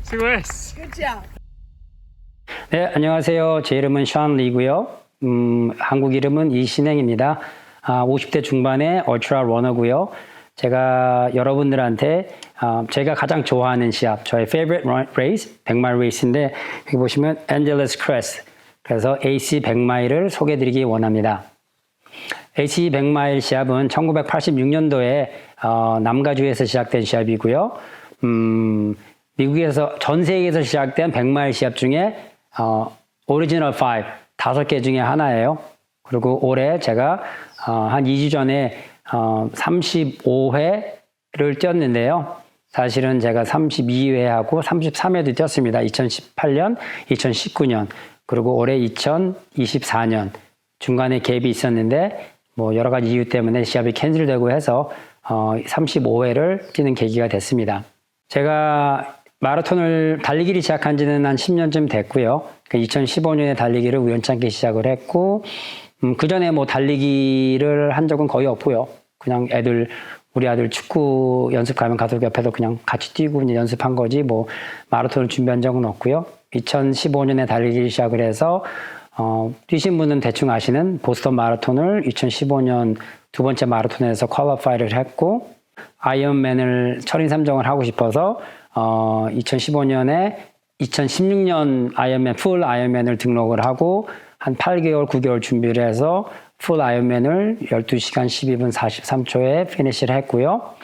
수고했어. Good job. 네, 안녕하세요. 제 이름은 션 리고요. 한국 이름은 이신행입니다. 50대 중반의 얼트라 러너고요. 제가 여러분들한테 제가 가장 좋아하는 시합, 저의 favorite race, 100마일 레이스인데 여기 보시면 Angeles Crest, 그래서 AC 100마일을 소개해드리기 원합니다. AC 100마일 시합은 1986년도에 남가주에서 시작된 시합이고요. 미국에서 전 세계에서 시작된 100마일 시합 중에 오리지널 5개 중에 하나예요. 그리고 올해 제가 한 2주 전에 35회를 뛰었는데요. 사실은 제가 32회하고 33회도 뛰었습니다. 2018년, 2019년, 그리고 올해 2024년. 중간에 갭이 있었는데 뭐 여러 가지 이유 때문에 시합이 캔슬되고 해서 35회를 뛰는 계기가 됐습니다. 제가 마라톤을 달리기를 시작한 지는 한 10년쯤 됐고요. 2015년에 달리기를 우연찮게 시작을 했고 그 전에 뭐 달리기를 한 적은 거의 없고요. 그냥 우리 아들 축구 연습 가면 가족 옆에서 그냥 같이 뛰고 이제 연습한 거지 뭐 마라톤을 준비한 적은 없고요. 2015년에 달리기를 시작을 해서 뛰신 분은 대충 아시는 보스턴 마라톤을 2015년 두 번째 마라톤에서 퀄리파이를 했고 아이언맨을 철인 3종을 하고 싶어서 2015년에 2016년 풀 아이언맨을 등록을 하고 한 8개월, 9개월 준비를 해서 풀 아이언맨을 12시간 12분 43초에 피니시를 했고요.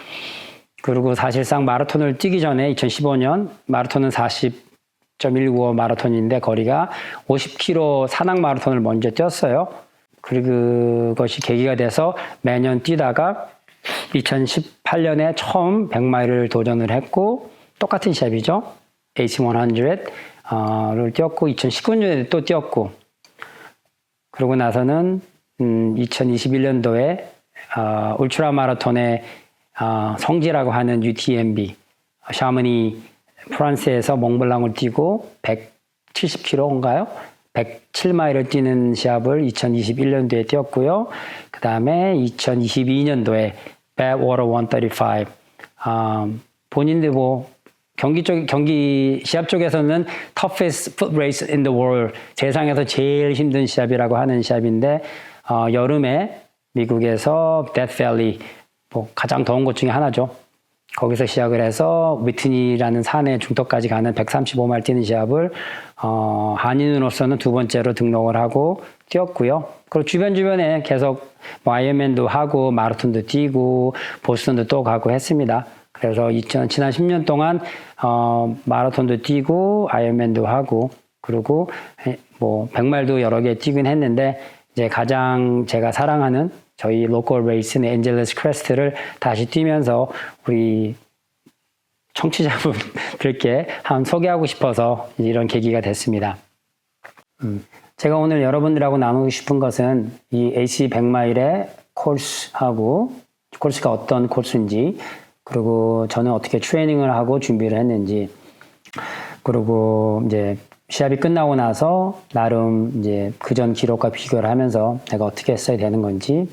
그리고 사실상 마라톤을 뛰기 전에 2015년 마라톤은 40.195 마라톤인데 거리가 50km 산악 마라톤을 먼저 뛰었어요. 그리고 그것이 계기가 돼서 매년 뛰다가 2018년에 처음 100마일을 도전을 했고 똑같은 시합이죠. AC100를 뛰었고 2019년에 또 뛰었고 그러고 나서는 2021년도에 울트라 마라톤의 성지라고 하는 UTMB 샤머니 프랑스에서 몽블랑을 뛰고 170km인가요? 107마일을 뛰는 시합을 2021년도에 뛰었고요. 그 다음에 2022년도에 Badwater 135 본인들 뭐 시합 쪽에서는 toughest foot race in the world, 세상에서 제일 힘든 시합이라고 하는 시합인데 여름에 미국에서 Death Valley, 뭐 가장 더운 곳 중에 하나죠. 거기서 시작을 해서 위트니라는 산의 중턱까지 가는 135마일 뛰는 시합을 한인으로서는 두 번째로 등록을 하고 뛰었고요. 그리고 주변에 계속 뭐 아이언맨도 하고 마라톤도 뛰고 보스턴도 또 가고 했습니다. 그래서 지난 10년 동안 마라톤도 뛰고 아이언맨도 하고 그리고 뭐 100마일도 여러 개 뛰긴 했는데 이제 가장 제가 사랑하는 저희 로컬 레이스는 엔젤레스 크레스트를 다시 뛰면서 우리 청취자분들께 한번 소개하고 싶어서 이런 계기가 됐습니다. 제가 오늘 여러분들하고 나누고 싶은 것은 이 AC 100마일의 코스가 어떤 코스인지 그리고 저는 어떻게 트레이닝을 하고 준비를 했는지 그리고 이제 시합이 끝나고 나서 나름 이제 그전 기록과 비교를 하면서 내가 어떻게 했어야 되는 건지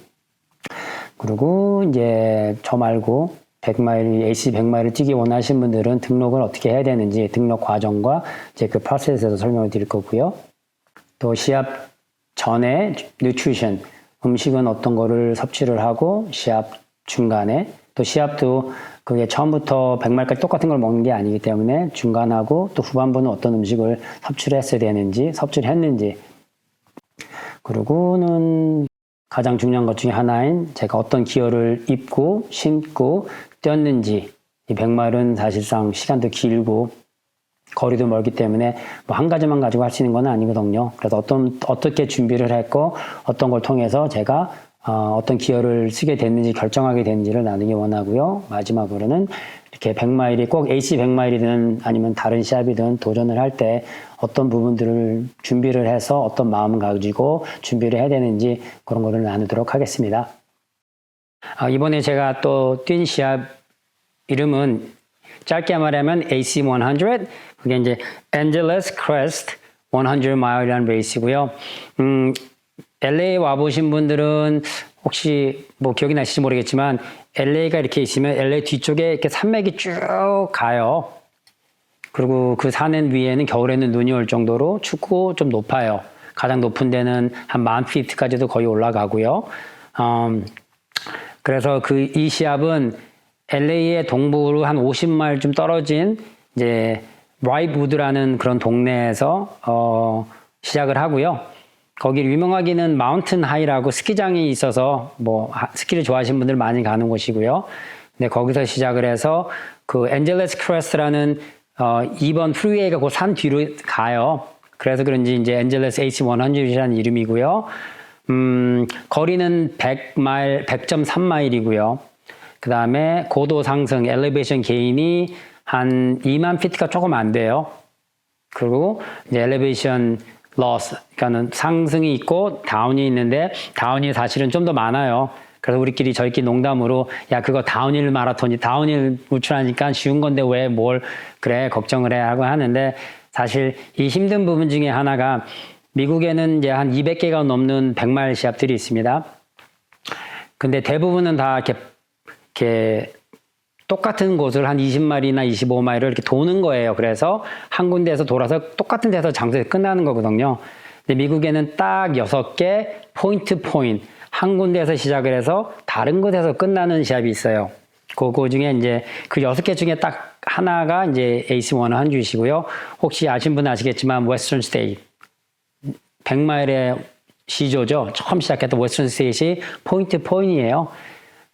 그리고 이제 저 말고 AC 100마일을 뛰기 원하시는 분들은 등록을 어떻게 해야 되는지 등록 과정과 이제 그 프로세스에서 설명을 드릴 거고요. 또 시합 전에 뉴트리션, 음식은 어떤 거를 섭취를 하고 시합 중간에 또 시합도 그게 처음부터 100마일까지 똑같은 걸 먹는 게 아니기 때문에 중간하고 또 후반부는 어떤 음식을 섭취를 했어야 되는지 섭취를 했는지 그리고는 가장 중요한 것 중에 하나인 제가 어떤 기어를 입고 신고 뛰었는지 이 100마일은 사실상 시간도 길고 거리도 멀기 때문에 뭐 한 가지만 가지고 할 수 있는 건 아니거든요. 그래서 어떻게 준비를 했고 어떤 걸 통해서 제가 어떤 기어를 쓰게 됐는지 결정하게 됐는지를 나누기 원하고요. 마지막으로는 이렇게 100마일이 꼭 AC 100마일이든 아니면 다른 시합이든 도전을 할 때 어떤 부분들을 준비를 해서 어떤 마음을 가지고 준비를 해야 되는지 그런 거를 나누도록 하겠습니다. 이번에 제가 또 뛴 시합 이름은 짧게 말하면 AC100, 그게 이제 Angeles Crest 100마일이라는 레이스고요. LA 와보신 분들은 혹시 뭐 기억이 나실지 모르겠지만 LA가 이렇게 있으면 LA 뒤쪽에 이렇게 산맥이 쭉 가요. 그리고 그 산엔 위에는 겨울에는 눈이 올 정도로 춥고 좀 높아요. 가장 높은 데는 한 10,000feet까지도 거의 올라가고요. 그래서 이 시합은 LA의 동부로 한 50마일 좀 떨어진 이제 라이브우드라는 그런 동네에서 시작을 하고요. 거기 유명하기는 마운틴 하이라고 스키장이 있어서 뭐 스키를 좋아하시는 분들 많이 가는 곳이고요. 네, 거기서 시작을 해서 그 엔젤레스 크레스트라는 2번 프리웨이가 그 산 뒤로 가요. 그래서 그런지 이제 엔젤레스 AC100이라는 이름이고요. 거리는 100.3마일이고요. 그 다음에 고도 상승, 엘리베이션 게인이 한 2만 피트가 조금 안 돼요. 그리고 이제 엘리베이션 로스, 그러니까는 상승이 있고 다운이 있는데 다운이 사실은 좀 더 많아요. 그래서 저희끼리 농담으로 야 그거 다운힐 마라톤이 다운힐 우출하니까 쉬운 건데 왜 뭘 그래 걱정을 해 하고 하는데 사실 이 힘든 부분 중에 하나가 미국에는 이제 한 200개가 넘는 100마일 시합들이 있습니다. 근데 대부분은 다 이렇게 똑같은 곳을 한 20마일이나 25마일을 이렇게 도는 거예요. 그래서 한 군데에서 돌아서 똑같은 데서 장소에서 끝나는 거거든요. 근데 미국에는 딱 6개 포인트 한 군데에서 시작을 해서 다른 곳에서 끝나는 시합이 있어요. 그 중에 이제 그 6개 중에 딱 하나가 이제 AC100이시고요. 혹시 아신 분은 아시겠지만 웨스턴 스테이트 100마일의 시조죠. 처음 시작했던 웨스턴 스테이트이 포인트이에요.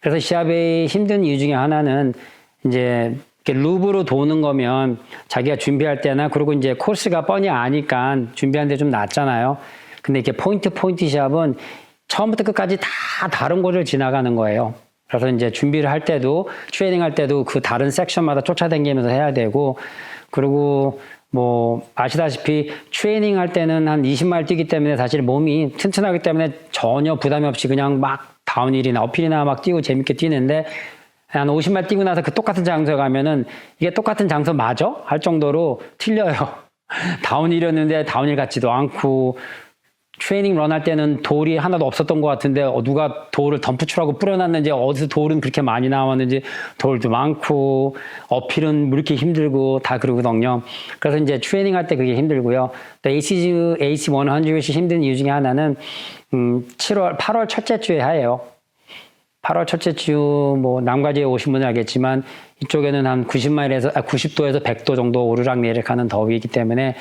그래서 시합의 힘든 이유 중에 하나는 이제 루브로 도는 거면 자기가 준비할 때나 그리고 이제 코스가 뻔히 아니까 준비하는데 좀 낫잖아요. 근데 이렇게 포인트 시합은 처음부터 끝까지 다 다른 곳을 지나가는 거예요. 그래서 이제 준비를 할 때도 트레이닝 할 때도 그 다른 섹션마다 쫓아다니면서 해야 되고 그리고 뭐 아시다시피 트레이닝 할 때는 한 20마일 뛰기 때문에 사실 몸이 튼튼하기 때문에 전혀 부담이 없이 그냥 막 다운힐이나 어필이나 막 뛰고 재밌게 뛰는데 한 50마일 뛰고 나서 그 똑같은 장소에 가면은 이게 똑같은 장소 맞아? 할 정도로 틀려요. 다운힐이었는데 다운힐 같지도 않고 트레이닝 런 할 때는 돌이 하나도 없었던 것 같은데 누가 돌을 덤프트라고 뿌려놨는지 어디서 돌은 그렇게 많이 나왔는지 돌도 많고 어필은 뭐 이렇게 힘들고 다 그러거든요. 그래서 이제 트레이닝 할 때 그게 힘들고요. 또 AC100이 힘든 이유 중에 하나는 8월 첫째 주에 해요. 8월 첫째 주 뭐 남가지에 오신 분은 알겠지만 이쪽에는 한 90도에서 100도 정도 오르락내리락 하는 더위이기 때문에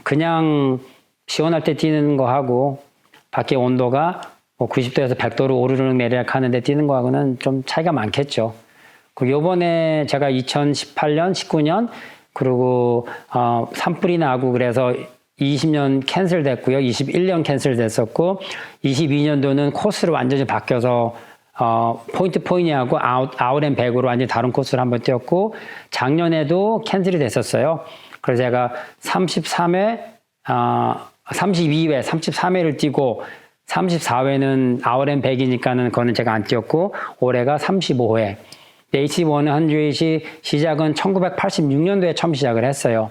그냥 시원할 때 뛰는 거 하고 밖에 온도가 뭐 90도에서 100도로 오르락 내리락 하는데 뛰는 거하고는 좀 차이가 많겠죠. 그 요번에 제가 2018년, 19년 그리고 산불이 나고 그래서 20년 캔슬 됐고요. 21년 캔슬 됐었고 22년도는 코스를 완전히 바뀌어서 포인트하고 아웃앤백으로 완전히 다른 코스를 한번 뛰었고 작년에도 캔슬이 됐었어요. 그래서 제가 32회, 33회를 뛰고 34회는 아웃앤백이니까는 그거는 제가 안 뛰었고 올해가 35회. AC100이 시작은 1986년도에 처음 시작을 했어요.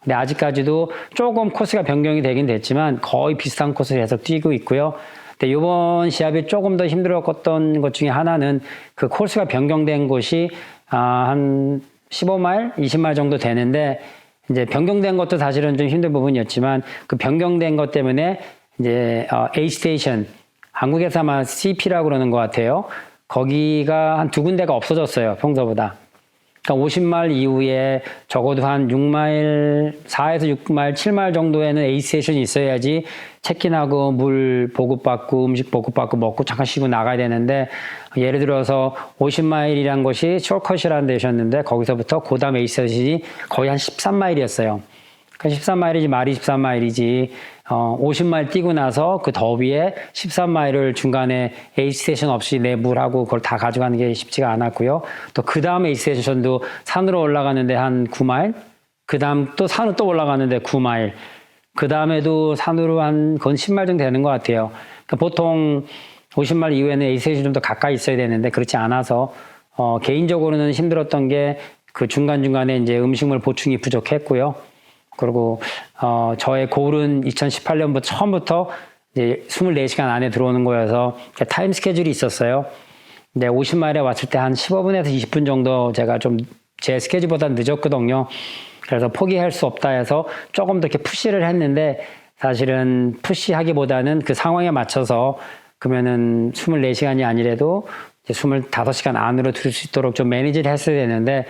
근데 아직까지도 조금 코스가 변경이 되긴 됐지만 거의 비슷한 코스를 해서 뛰고 있고요. 근데 이번 시합이 조금 더 힘들었던 것 중에 하나는 그 코스가 변경된 곳이 한 15마일, 20마일 정도 되는데 이제 변경된 것도 사실은 좀 힘든 부분이었지만 그 변경된 것 때문에 이제 A 스테이션, 한국에서 아마 CP라고 그러는 것 같아요. 거기가 한 2군데가 없어졌어요, 평소보다. 그러니까 50마일 이후에 적어도 한 6마일, 4에서 6마일, 7마일 정도에는 A 스테이션이 있어야지 체크인하고 물 보급받고 음식 보급받고 먹고 잠깐 쉬고 나가야 되는데 예를 들어서 50마일이란 곳이 숄컷이라는 데셨는데 거기서부터 고담 A 스테이션이 거의 한 13마일이었어요. 그러니까 13마일이지 말이 13마일이지 50마일 뛰고 나서 그 더위에 13마일을 중간에 A 스테이션 없이 내 물하고 그걸 다 가져가는 게 쉽지가 않았고요. 또 그 다음 A 스테이션도 산으로 올라가는데 한 9마일, 그 다음 또 산으로 또 올라가는데 9마일, 그 다음에도 산으로 한 그건 10마일 정도 되는 것 같아요. 그러니까 보통 50마일 이후에는 A 스테이션 좀 더 가까이 있어야 되는데 그렇지 않아서 개인적으로는 힘들었던 게 그 중간중간에 이제 음식물 보충이 부족했고요. 그리고 저의 골은 2018년부터 처음부터 이제 24시간 안에 들어오는 거여서 타임 스케줄이 있었어요. 근데 50마일에 왔을 때 한 15분에서 20분 정도 제가 좀 제 스케줄보다 늦었거든요. 그래서 포기할 수 없다 해서 조금 더 이렇게 푸시를 했는데 사실은 푸시하기보다는 그 상황에 맞춰서 그러면은 24시간이 아니래도 이제 25시간 안으로 들을 수 있도록 좀 매니지를 했어야 되는데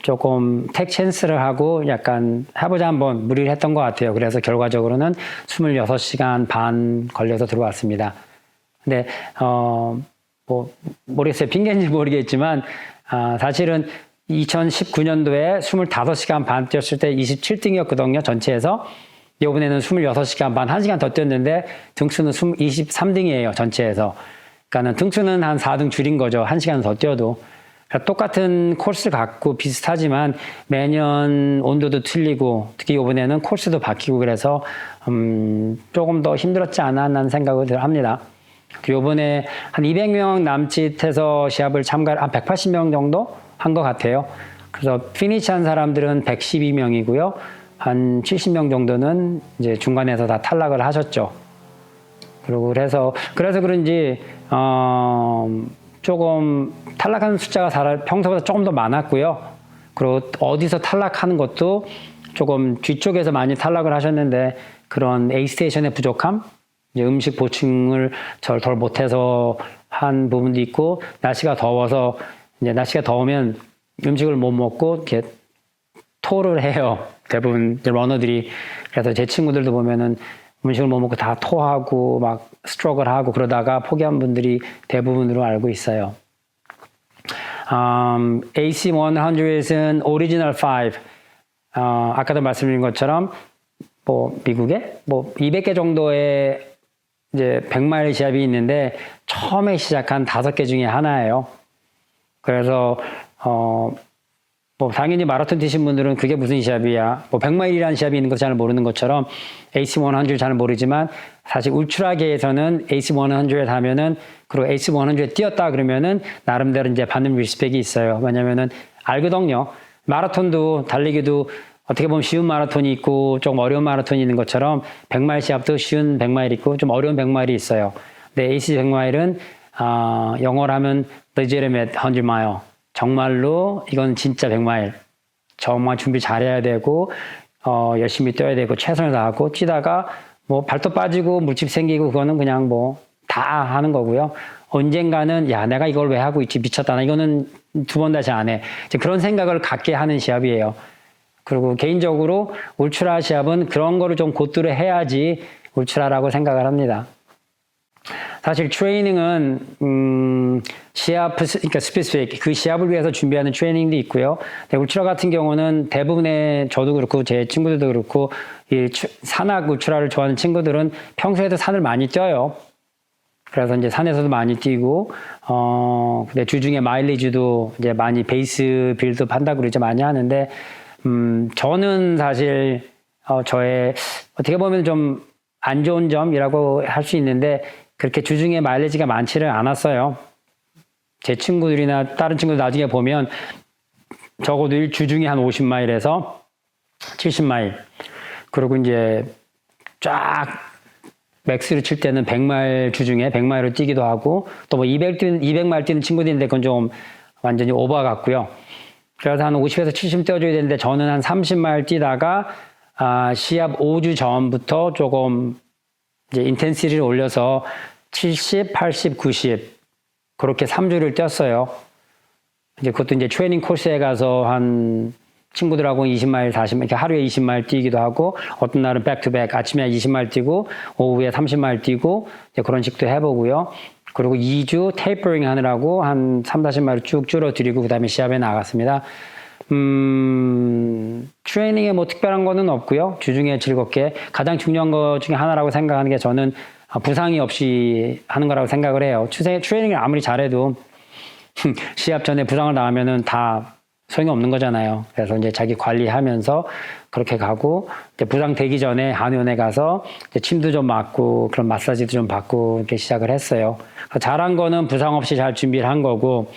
조금 택 찬스를 하고 약간 해보자 한번 무리를 했던 것 같아요. 그래서 결과적으로는 26시간 반 걸려서 들어왔습니다. 근데 뭐 모르겠어요. 핑계인지 모르겠지만 사실은 2019년도에 25시간 반 뛰었을 때 27등이었거든요. 전체에서. 이번에는 26시간 반, 1시간 더 뛰었는데 등수는 23등이에요. 전체에서. 그러니까 등수는 한 4등 줄인 거죠. 1시간 더 뛰어도. 그러니까 똑같은 코스를 갖고 비슷하지만 매년 온도도 틀리고 특히 이번에는 코스도 바뀌고 그래서 조금 더 힘들었지 않았나 생각을 합니다. 이번에 한 200명 남짓해서 시합을 참가를 한 180명 정도 한 것 같아요. 그래서 피니시한 사람들은 112명이고요. 한 70명 정도는 이제 중간에서 다 탈락을 하셨죠. 그리고 그래서 그런지 조금 탈락하는 숫자가 평소보다 조금 더 많았고요. 그리고 어디서 탈락하는 것도 조금 뒤쪽에서 많이 탈락을 하셨는데 그런 A스테이션의 부족함, 이제 음식 보충을 덜 못해서 한 부분도 있고 날씨가 더워서 이제 날씨가 더우면 음식을 못 먹고 이렇게 토를 해요. 대부분 러너들이. 그래서 제 친구들도 보면은 음식을 못 먹고 다 토하고 막 스트로크를 하고 그러다가 포기한 분들이 대부분으로 알고 있어요. AC100은 오리지널 5. 아까도 말씀드린 것처럼 뭐 미국에 뭐 200개 정도의 이제 100마일 시합이 있는데 처음에 시작한 5개 중에 하나예요. 그래서 뭐 당연히 마라톤 뛰신 분들은 그게 무슨 시합이야. 뭐 100마일이라는 시합이 있는 거 잘 모르는 것처럼 AC100 잘 모르지만 사실 울트라계에서는 AC100에 하면은 그리고 AC100에 뛰었다 그러면은 나름대로 이제 받는 리스펙이 있어요. 왜냐면은 알거든요. 마라톤도 달리기도 어떻게 보면 쉬운 마라톤이 있고 좀 어려운 마라톤이 있는 것처럼 100마일 시합도 쉬운 100마일 있고 좀 어려운 100마일이 있어요. 근데 AC 100마일은 영어로 하면 legitimate 100mile. 정말로 이건 진짜 100마일. 정말 준비 잘해야 되고 열심히 뛰어야 되고 최선을 다하고 뛰다가 뭐 발톱 빠지고 물집 생기고 그거는 그냥 뭐 다 하는 거고요. 언젠가는 야 내가 이걸 왜 하고 있지 미쳤다. 나 이거는 2번 다시 안 해. 이제 그런 생각을 갖게 하는 시합이에요. 그리고 개인적으로 울트라 시합은 그런 거를 좀 곧들어 해야지 울트라라고 생각을 합니다. 사실 트레이닝은 시합 그러니까 스페시픽 그 시합을 위해서 준비하는 트레이닝도 있고요. 울트라 같은 경우는 대부분의 저도 그렇고 제 친구들도 그렇고 이 산악 울트라를 좋아하는 친구들은 평소에도 산을 많이 뛰어요. 그래서 이제 산에서도 많이 뛰고 근데 주중에 마일리지도 이제 많이 베이스 빌드업 한다고 그러죠. 많이 하는데 저는 사실 저의 어떻게 보면 좀 안 좋은 점이라고 할 수 있는데 그렇게 주중에 마일리지가 많지를 않았어요. 제 친구들이나 다른 친구들 나중에 보면 적어도 주중에 한 50마일에서 70마일. 그리고 이제 쫙 맥스를 칠 때는 100마일 주중에 100마일을 뛰기도 하고 또 뭐 200마일 뛰는 친구들인데 그건 좀 완전히 오버 같고요. 그래서 한 50에서 70 뛰어줘야 되는데 저는 한 30마일 뛰다가 시합 5주 전부터 조금 이제 인텐시티를 올려서 70, 80, 90 그렇게 3주를 뛰었어요. 이제 그것도 이제 트레이닝 코스에 가서 한 친구들하고 20마일, 40마일, 이렇게 하루에 20마일 뛰기도 하고 어떤 날은 백투백 아침에 20마일 뛰고 오후에 30마일 뛰고 이제 그런 식도 해보고요. 그리고 2주 테이퍼링 하느라고 한 3, 40마일 쭉 줄어들이고 그 다음에 시합에 나갔습니다. 트레이닝에 뭐 특별한 거는 없고요. 주중에 즐겁게 가장 중요한 것 중에 하나라고 생각하는 게 저는 부상이 없이 하는 거라고 생각을 해요. 트레이닝을 아무리 잘해도 시합 전에 부상을 당하면은 다 소용이 없는 거잖아요. 그래서 이제 자기 관리하면서 그렇게 가고 이제 부상 되기 전에 한의원에 가서 이제 침도 좀 맞고 그런 마사지도 좀 받고 이렇게 시작을 했어요. 잘한 거는 부상 없이 잘 준비를 한 거고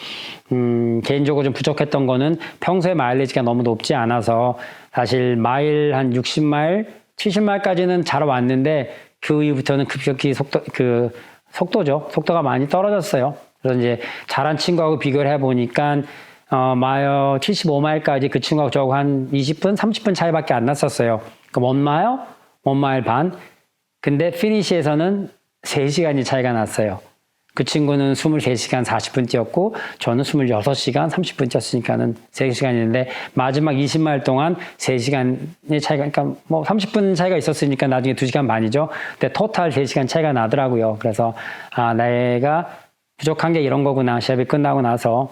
개인적으로 좀 부족했던 거는 평소에 마일리지가 너무 높지 않아서 사실 마일 한 60마일, 70마일까지는 잘 왔는데 그 이후부터는 급격히 속도가 많이 떨어졌어요. 그래서 이제 잘한 친구하고 비교를 해보니까 마일 75마일까지 그 친구하고 저하고 한 20분, 30분 차이밖에 안 났었어요. 그럼 1마일, 1마일 반. 근데 피니시에서는 3시간이 차이가 났어요. 그 친구는 23시간 40분 뛰었고 저는 26시간 30분 뛰었으니까는 3시간이었는데 마지막 20마일 동안 3시간의 차이가, 그러니까 뭐 30분 차이가 있었으니까 나중에 2시간 반이죠. 근데 토탈 3시간 차이가 나더라고요. 그래서 내가 부족한 게 이런 거구나. 시합이 끝나고 나서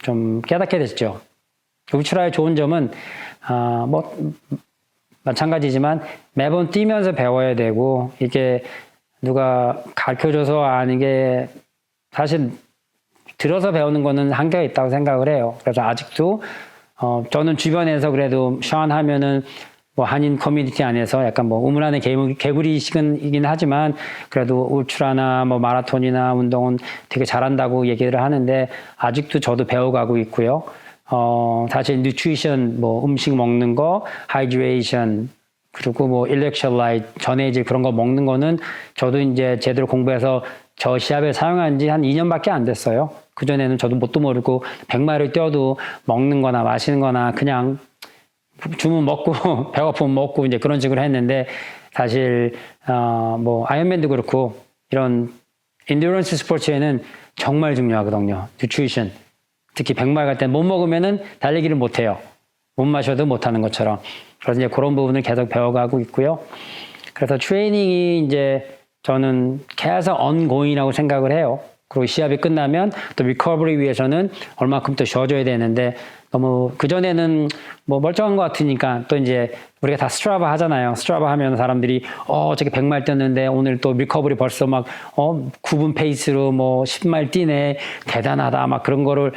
좀 깨닫게 됐죠. 울트라의 좋은 점은 뭐 마찬가지지만 매번 뛰면서 배워야 되고 이게 누가 가르쳐줘서 아는 게 사실 들어서 배우는 거는 한계가 있다고 생각을 해요. 그래서 아직도 저는 주변에서 그래도 션 하면은 뭐 한인 커뮤니티 안에서 약간 뭐 우물 안에 개구리식이긴 하지만 그래도 울트라나 뭐 마라톤이나 운동은 되게 잘한다고 얘기를 하는데 아직도 저도 배워가고 있고요. 사실 뉴트리션 뭐 음식 먹는 거, 하이드레이션 그리고 뭐 일렉트롤라이트, 전해질 그런 거 먹는 거는 저도 이제 제대로 공부해서 저 시합에 사용한 지 한 2년밖에 안 됐어요. 그전에는 저도 뭣도 모르고 100마일을 뛰어도 먹는 거나 마시는 거나 그냥 주문 먹고 배고프면 먹고 이제 그런 식으로 했는데 사실 뭐 아이언맨도 그렇고 이런 인듀런스 스포츠에는 정말 중요하거든요. 뉴트리션. 특히 100마일 갈 때 못 먹으면은 달리기를 못 해요. 못 마셔도 못 하는 것처럼. 그래서 이제 그런 부분을 계속 배워가고 있고요. 그래서 트레이닝이 이제 저는 계속 ongoing이라고 생각을 해요. 그리고 시합이 끝나면 또 리커버리 위해서는 얼마큼 또 쉬어줘야 되는데 너무 그전에는 뭐 멀쩡한 것 같으니까 또 이제 우리가 다 스트라바 하잖아요. 스트라바 하면 사람들이 저게 100마일 뛰었는데 오늘 또 리커버리 벌써 막 9분 페이스로 뭐 10마일 뛰네. 대단하다. 막 그런 거를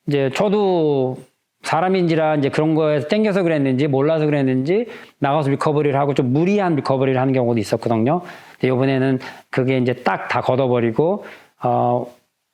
이제 저도 사람인지라 이제 그런 거에서 땡겨서 그랬는지 몰라서 그랬는지 나가서 리커버리를 하고 좀 무리한 리커버리를 하는 경우도 있었거든요. 근데 이번에는 그게 이제 딱 다 걷어버리고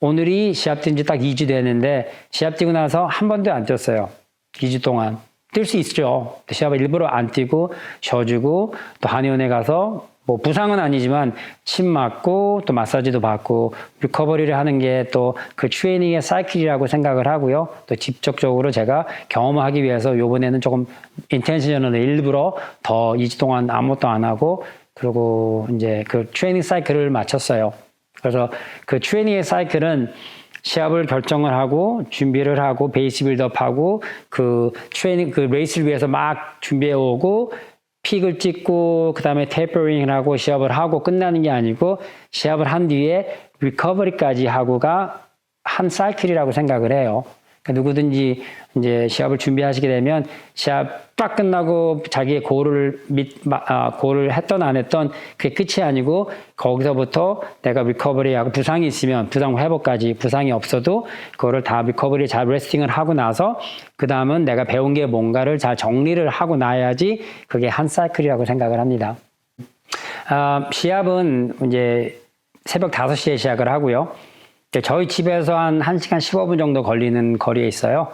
오늘이 시합 뛴 지 딱 2주 되는데 시합 뛰고 나서 한 번도 안 뛰었어요. 2주 동안. 뛸 수 있죠. 시합을 일부러 안 뛰고 쉬어주고 또 한의원에 가서 뭐 부상은 아니지만 침 맞고 또 마사지도 받고 리커버리를 하는 게 또 그 트레이닝의 사이클이라고 생각을 하고요. 또 직접적으로 제가 경험하기 위해서 이번에는 조금 인텐셔널로 일부러 더 2주 동안 아무것도 안 하고 그리고 이제 그 트레이닝 사이클을 마쳤어요. 그래서 그 트레이닝의 사이클은 시합을 결정을 하고 준비를 하고 베이스 빌드업하고 그 트레이닝 그 레이스를 위해서 막 준비해 오고 픽을 찍고 그 다음에 테이퍼링을 하고 시합을 하고 끝나는 게 아니고 시합을 한 뒤에 리커버리까지 하고가 한 사이클이라고 생각을 해요. 그러니까 누구든지 이제 시합을 준비하시게 되면 시합 딱 끝나고 자기의 골을 했던 안 했던 그게 끝이 아니고 거기서부터 내가 리커버리하고 부상이 있으면 부상 회복까지 부상이 없어도 그거를 다 리커버리 잘 레스팅을 하고 나서 그 다음은 내가 배운 게 뭔가를 잘 정리를 하고 나야지 그게 한 사이클이라고 생각을 합니다. 시합은 이제 새벽 5시에 시작을 하고요. 저희 집에서 한 1시간 15분 정도 걸리는 거리에 있어요.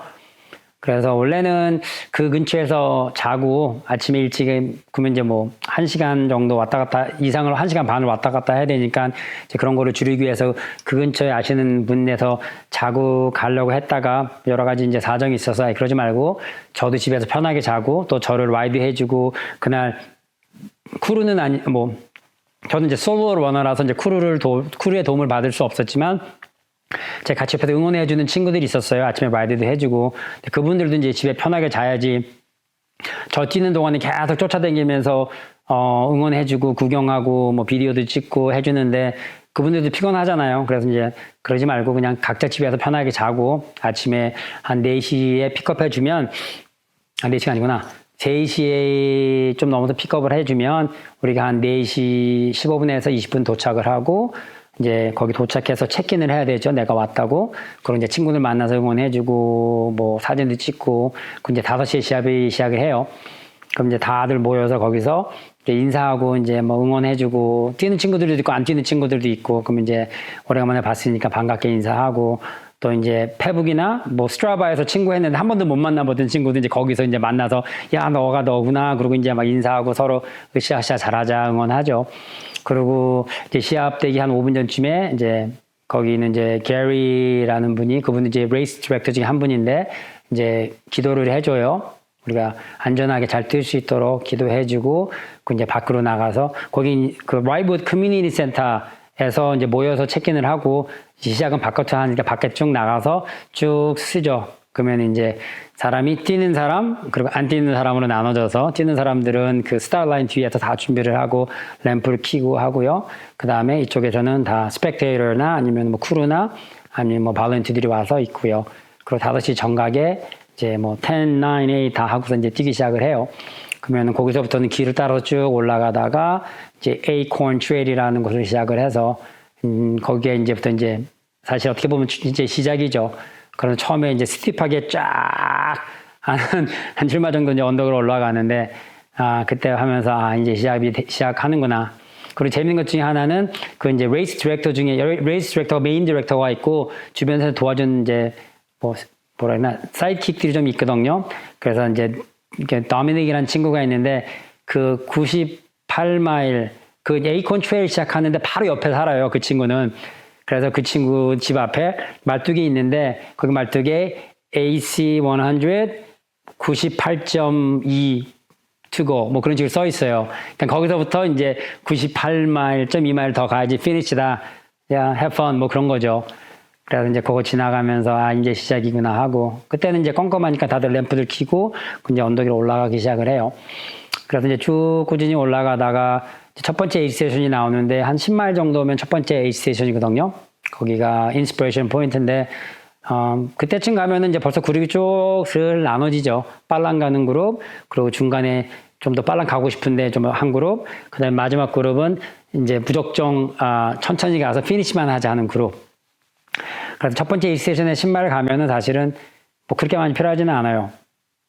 그래서 원래는 그 근처에서 자고 아침에 일찍 그러면 이제 뭐 1시간 정도 왔다 갔다 이상을 1시간 반을 왔다 갔다 해야 되니까 이제 그런 거를 줄이기 위해서 그 근처에 아시는 분에서 자고 가려고 했다가 여러 가지 이제 사정이 있어서 그러지 말고 저도 집에서 편하게 자고 또 저를 라이드 해주고 그날 크루는 아니 뭐 저는 이제 솔로 러너라서 이제 크루의 도움을 받을 수 없었지만 제 같이 옆에서 응원해주는 친구들이 있었어요. 아침에 라이드도 해주고. 그분들도 이제 집에 편하게 자야지. 저 뛰는 동안에 계속 쫓아다니면서 응원해주고 구경하고 뭐 비디오도 찍고 해주는데 그분들도 피곤하잖아요. 그래서 이제 그러지 말고 그냥 각자 집에서 편하게 자고 아침에 한 4시에 픽업해주면 4시가 아니구나. 3시에 좀 넘어서 픽업을 해주면 우리가 한 4시 15분에서 20분 도착을 하고 이제 거기 도착해서 체크인을 해야 되죠. 내가 왔다고. 그리고 이제 친구들 만나서 응원해주고 뭐 사진도 찍고 그 이제 5시에 시합이 시작을 해요. 그럼 이제 다들 모여서 거기서 이제 인사하고 이제 뭐 응원해주고 뛰는 친구들도 있고 안 뛰는 친구들도 있고 그럼 이제 오래간만에 봤으니까 반갑게 인사하고 또 이제 페북이나 뭐 스트라바에서 친구 했는데 한 번도 못 만나보던 친구도 이제 거기서 이제 만나서 야 너가 너구나 그러고 이제 막 인사하고 서로 으쌰으쌰 잘하자 응원하죠. 그리고 이제 시합 되기 한 5분 전쯤에 이제 거기는 이제 게리라는 분이 그분은 이제 레이스 디렉터 중에 한 분인데 이제 기도를 해줘요. 우리가 안전하게 잘 뛸 수 있도록 기도해주고 그 이제 밖으로 나가서 거기 그 라이브우드 커뮤니티 센터에서 이제 모여서 체크인을 하고 시작은 바깥으로 하니까 밖에 쭉 나가서 쭉 쓰죠. 그러면 이제 사람이 뛰는 사람 그리고 안 뛰는 사람으로 나눠져서 뛰는 사람들은 그 스타트 라인 뒤에서 다 준비를 하고 램프를 켜고 하고요. 그 다음에 이쪽에서는 다 스펙테이터나 아니면 뭐 크루나 아니면 뭐 발런티들이 와서 있고요. 그리고 5시 정각에 이제 뭐 10, 9, 8 다 하고서 이제 뛰기 시작을 해요. 그러면 거기서부터는 길을 따라서 쭉 올라가다가 이제 Acorn Trail이라는 곳을 시작을 해서 거기에 이제부터 이제 사실 어떻게 보면 이제 시작이죠. 그래서 처음에 이제 스티프하게 쫙 한 줄마 정도 이제 언덕을 올라가는데 그때 하면서 이제 시작하는구나. 그리고 재밌는 것 중에 하나는 그 이제 레이스 디렉터 중에 레이스 디렉터 메인 디렉터가 있고 주변에서 도와준 이제 뭐라 해나 사이킥들이 좀 있거든요. 그래서 이제 이렇게 도미닉이라는 친구가 있는데 그 98마일 그 에이콘 트레일 시작하는데 바로 옆에 살아요. 그 친구는. 그래서 그 친구 집 앞에 말뚝이 있는데 거기 말뚝에 AC100 98.2 투고 뭐 그런 식으로 써 있어요. 그러니까 거기서부터 이제 98마일, 2마일 더 가야지 피니시다. 야, have fun 뭐 그런 거죠. 그래서 이제 그거 지나가면서 이제 시작이구나 하고 그때는 이제 껌껌하니까 다들 램프들 켜고 이제 언덕 위로 올라가기 시작을 해요. 그래서 이제 쭉 꾸준히 올라가다가 첫 번째 에이지 스테이션이 나오는데 한 10마일 정도면 첫 번째 에이지 스테이션이거든요. 거기가 인스피레이션 포인트인데 그때쯤 가면은 이제 벌써 그룹이 쭉 슬 나눠지죠. 빨랑 가는 그룹, 그리고 중간에 좀 더 빨랑 가고 싶은데 좀 한 그룹, 그 다음에 마지막 그룹은 이제 무작정 천천히 가서 피니시만 하자 하는 그룹. 그래서 첫 번째 에이지 스테이션에 10마일 가면은 사실은 뭐 그렇게 많이 필요하지는 않아요.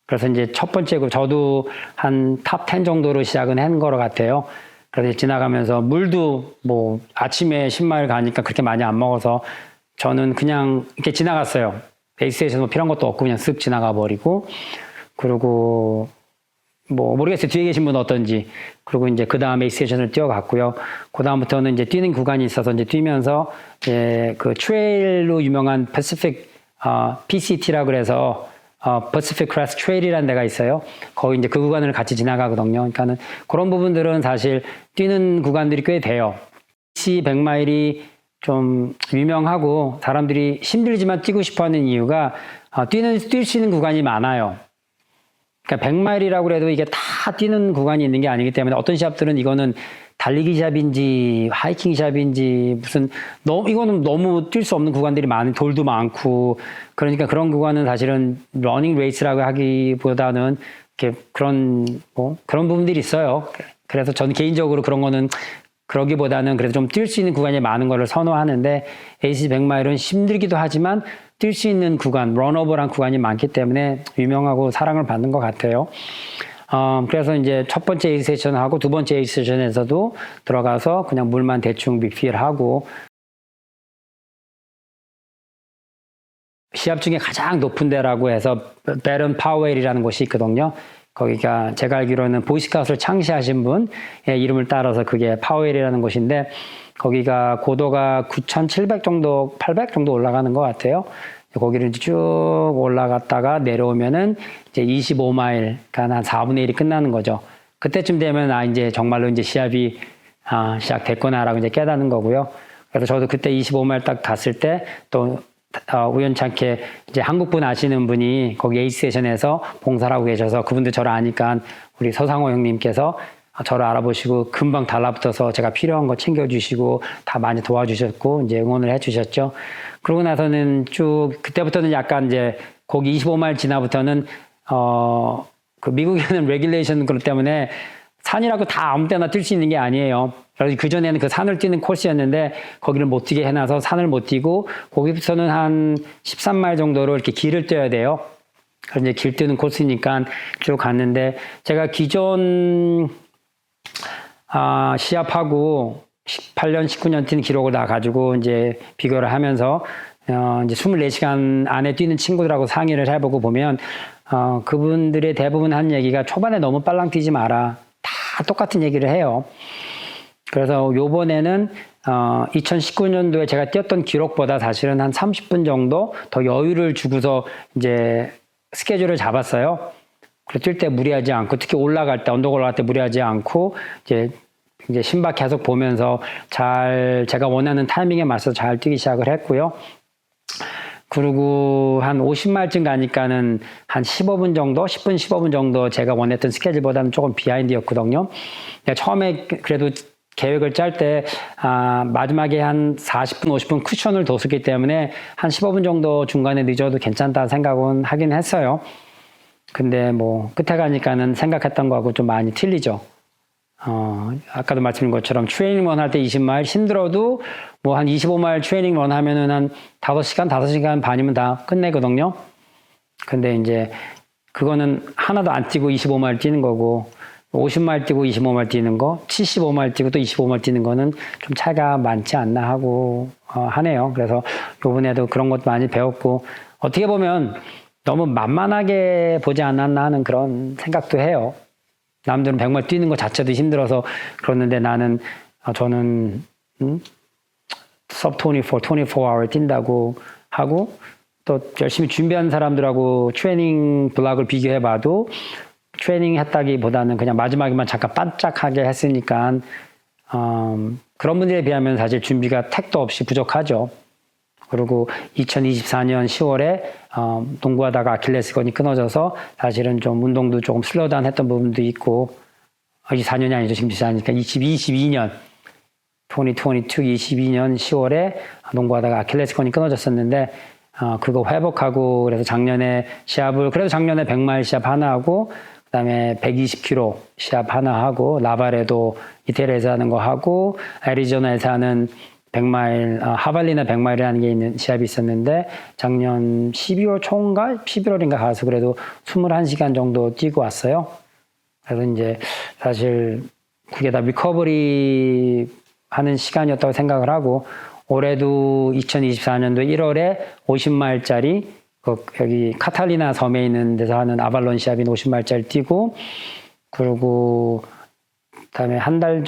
그래서 이제 첫 번째 그룹, 저도 한 탑 10 정도로 시작은 한 거로 같아요. 그래서 지나가면서 물도 뭐 아침에 10마일 가니까 그렇게 많이 안 먹어서 저는 그냥 이렇게 지나갔어요. 베이스에서 뭐 필요한 것도 없고 그냥 쓱 지나가 버리고 그리고 뭐 모르겠어요. 뒤에 계신 분은 어떤지. 그리고 이제 그 다음에 스테이션을 뛰어갔고요. 그 다음부터는 이제 뛰는 구간이 있어서 이제 뛰면서 그 트레일로 유명한 패시픽 PCT라고 그래서 Pacific Crest Trail이라는 데가 있어요. 거기 이제 그 구간을 같이 지나가거든요. 그러니까는 그런 부분들은 사실 뛰는 구간들이 꽤 돼요. PC 100마일이 좀 유명하고 사람들이 힘들지만 뛰고 싶어 하는 이유가 뛸 수 있는 구간이 많아요. 그러니까 100마일이라고 해도 이게 다 뛰는 구간이 있는 게 아니기 때문에 어떤 시합들은 이거는 달리기 샵인지 하이킹 샵인지 무슨 이거는 너무 뛸 수 없는 구간들이 많은 돌도 많고 그러니까 그런 구간은 사실은 러닝 레이스라고 하기보다는 이렇게 그런 부분들이 있어요. 그래서 저는 개인적으로 그런 거는 그러기보다는 그래도 좀 뛸 수 있는 구간이 많은 거를 선호하는데 AC 100마일은 힘들기도 하지만 뛸 수 있는 구간, 런어블한 구간이 많기 때문에 유명하고 사랑을 받는 것 같아요. 그래서 이제 첫 번째 에이지 세션하고 두 번째 에이지 세션에서도 들어가서 그냥 물만 대충 리필하고 시합 중에 가장 높은 데라고 해서 베런 파웰이라는 곳이 있거든요. 거기가 제가 알기로는 보이스카우트를 창시하신 분의 이름을 따라서 그게 파웰이라는 곳인데 거기가 고도가 9,700 정도, 800 정도 올라가는 것 같아요. 거기를 쭉 올라갔다가 내려오면은 이제 25마일, 그러니까 한 4분의 1이 끝나는 거죠. 그때쯤 되면 이제 정말로 이제 시합이 시작됐구나라고 이제 깨닫는 거고요. 그래서 저도 그때 25마일 딱 갔을 때 또 우연찮게 이제 한국분 아시는 분이 거기 에이지 세션에서 봉사를 하고 계셔서 그분들 저를 아니까 우리 서상호 형님께서 저를 알아보시고 금방 달라붙어서 제가 필요한 거 챙겨주시고 다 많이 도와주셨고 이제 응원을 해주셨죠. 그러고 나서는 쭉 그때부터는 약간 이제 거기 25마일 지나부터는 그 미국에는 레귤레이션 그것 때문에 산이라고 다 아무 때나 뛸 수 있는 게 아니에요. 그래서 그전에는 그 산을 뛰는 코스였는데 거기를 못 뛰게 해놔서 산을 못 뛰고 거기부터는 한 13마일 정도로 이렇게 길을 뛰어야 돼요. 그래서 이제 길 뛰는 코스니까 쭉 갔는데 제가 기존 시합하고 18년, 19년 뛴 기록을 다 가지고 이제 비교를 하면서 이제 24시간 안에 뛰는 친구들하고 상의를 해보고 보면 그분들의 대부분 한 얘기가 초반에 너무 빨랑 뛰지 마라. 다 똑같은 얘기를 해요. 그래서 요번에는 2019년도에 제가 뛰었던 기록보다 사실은 한 30분 정도 더 여유를 주고서 이제 스케줄을 잡았어요. 뛸 때 무리하지 않고, 특히 올라갈 때, 언덕 올라갈 때 무리하지 않고, 이제 심박 계속 보면서 제가 원하는 타이밍에 맞춰서 잘 뛰기 시작을 했고요. 그리고 한 50마일쯤 가니까는 한 15분 정도, 10분, 15분 정도 제가 원했던 스케줄보다는 조금 비하인드였거든요. 처음에 그래도 계획을 짤 때, 마지막에 한 40분, 50분 쿠션을 뒀었기 때문에 한 15분 정도 중간에 늦어도 괜찮다 생각은 하긴 했어요. 근데 뭐, 끝에 가니까는 생각했던 거하고 좀 많이 틀리죠. 아까도 말씀드린 것처럼 트레이닝 할 때 20마일 힘들어도 뭐 한 25마일 트레이닝 하면은 한 5시간 반이면 다 끝내거든요. 근데 이제 그거는 하나도 안 뛰고 25마일 뛰는 거고, 50마일 뛰고 25마일 뛰는 거, 75마일 뛰고 또 25마일 뛰는 거는 좀 차이가 많지 않나 하고 하네요. 그래서 요번에도 그런 것도 많이 배웠고, 어떻게 보면 너무 만만하게 보지 않았나 하는 그런 생각도 해요. 남들은 100마일 뛰는 것 자체도 힘들어서 그러는데 저는 sub 24hour 뛴다고 하고, 또 열심히 준비한 사람들하고 트레이닝 블록을 비교해봐도 트레이닝 했다기보다는 그냥 마지막에만 잠깐 반짝하게 했으니까 그런 분들에 비하면 사실 준비가 택도 없이 부족하죠. 그리고 2024년 10월에 농구하다가 아킬레스건이 끊어져서 사실은 좀 운동도 조금 슬로우다운 했던 부분도 있고, 24년이 아니죠. 지금 24년이니까 2022년 22년 10월에 농구하다가 아킬레스건이 끊어졌었는데 그거 회복하고, 그래서 작년에 그래도 작년에 100마일 시합 하나 하고, 그 다음에 120km 시합 하나 하고, 라발에도 이태리에서 하는 거 하고, 애리조나에서 하는 100마일, 하발리나 100마일이라는 게 있는 시합이 있었는데, 작년 12월 초인가? 11월인가 가서 그래도 21시간 정도 뛰고 왔어요. 그래서 이제 사실 그게 다 리커버리 하는 시간이었다고 생각을 하고, 올해도 2024년도 1월에 50마일짜리 여기 카탈리나 섬에 있는 데서 하는 아발론 시합인 50마일짜리 뛰고, 그리고 그다음에 한 달